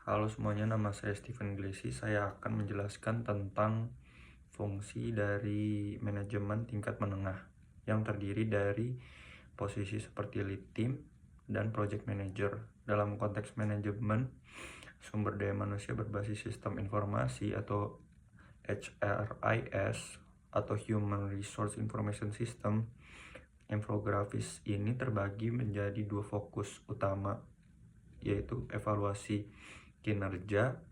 Halo semuanya, nama saya Steven Glesi. Saya akan menjelaskan tentang fungsi dari manajemen tingkat menengah yang terdiri dari posisi seperti lead team dan project manager. Dalam konteks manajemen sumber daya manusia berbasis sistem informasi atau HRIS atau Human Resource Information System, infografis ini terbagi menjadi dua fokus utama, yaitu evaluasi kinerja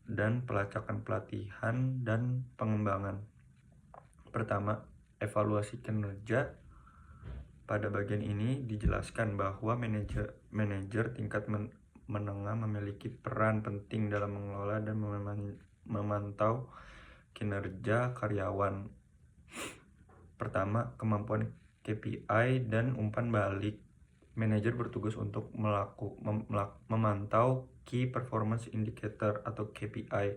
dan pelacakan pelatihan dan pengembangan. Pertama, evaluasi kinerja. Pada bagian ini dijelaskan bahwa manajer tingkat menengah memiliki peran penting dalam mengelola dan memantau kinerja karyawan. Pertama, kemampuan KPI dan umpan balik. Manajer bertugas untuk memantau Key Performance Indicator atau KPI.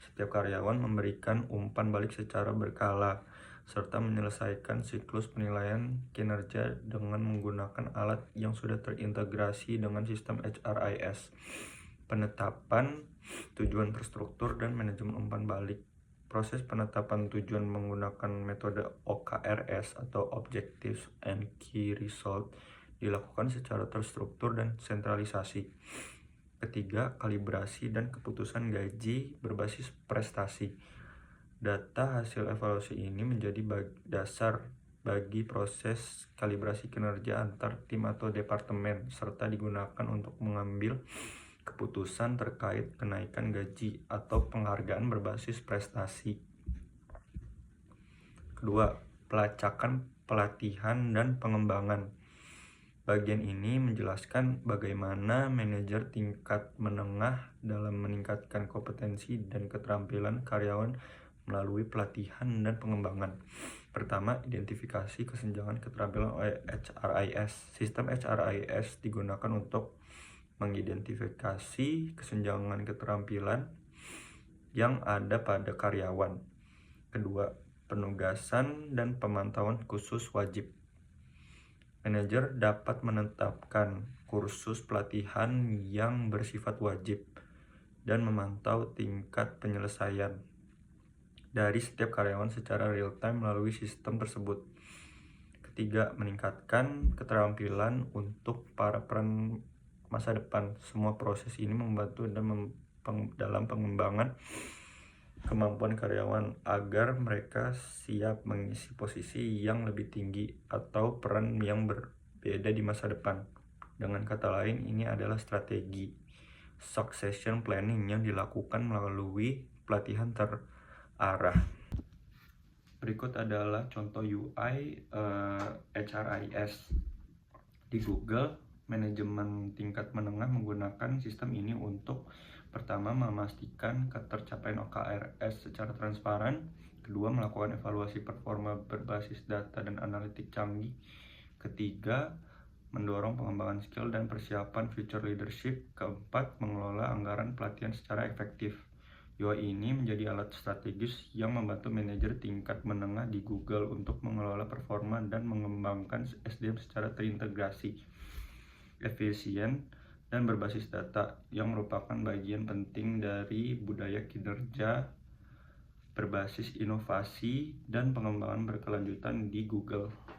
Setiap karyawan memberikan umpan balik secara berkala, serta menyelesaikan siklus penilaian kinerja dengan menggunakan alat yang sudah terintegrasi dengan sistem HRIS. Penetapan tujuan terstruktur dan manajemen umpan balik. Proses penetapan tujuan menggunakan metode OKRS atau Objectives and Key Result dilakukan secara terstruktur dan sentralisasi. Ketiga, kalibrasi dan keputusan gaji berbasis prestasi. Data hasil evaluasi ini menjadi dasar bagi proses kalibrasi kinerja antar tim atau departemen, serta digunakan untuk mengambil keputusan terkait kenaikan gaji atau penghargaan berbasis prestasi. Kedua, pelacakan, pelatihan, dan pengembangan. Bagian ini menjelaskan bagaimana manajer tingkat menengah dalam meningkatkan kompetensi dan keterampilan karyawan melalui pelatihan dan pengembangan. Pertama, identifikasi kesenjangan keterampilan oleh HRIS. Sistem HRIS digunakan untuk mengidentifikasi kesenjangan keterampilan yang ada pada karyawan. Kedua, penugasan dan pemantauan khusus wajib. Manajer dapat menetapkan kursus pelatihan yang bersifat wajib dan memantau tingkat penyelesaian dari setiap karyawan secara real-time melalui sistem tersebut. Ketiga, meningkatkan keterampilan untuk para peran masa depan. Semua proses ini membantu dalam pengembangan kemampuan karyawan agar mereka siap mengisi posisi yang lebih tinggi atau peran yang berbeda di masa depan. Dengan kata lain, ini adalah strategi succession planning yang dilakukan melalui pelatihan terarah. Berikut adalah contoh UI HRIS di Google. Manajemen tingkat menengah menggunakan sistem ini untuk pertama, memastikan ketercapaian OKRS secara transparan. Kedua, melakukan evaluasi performa berbasis data dan analitik canggih. Ketiga, mendorong pengembangan skill dan persiapan future leadership. Keempat, mengelola anggaran pelatihan secara efektif. UI ini menjadi alat strategis yang membantu manajer tingkat menengah di Google untuk mengelola performa dan mengembangkan SDM secara terintegrasi, efisien, dan berbasis data, yang merupakan bagian penting dari budaya kinerja berbasis inovasi dan pengembangan berkelanjutan di Google.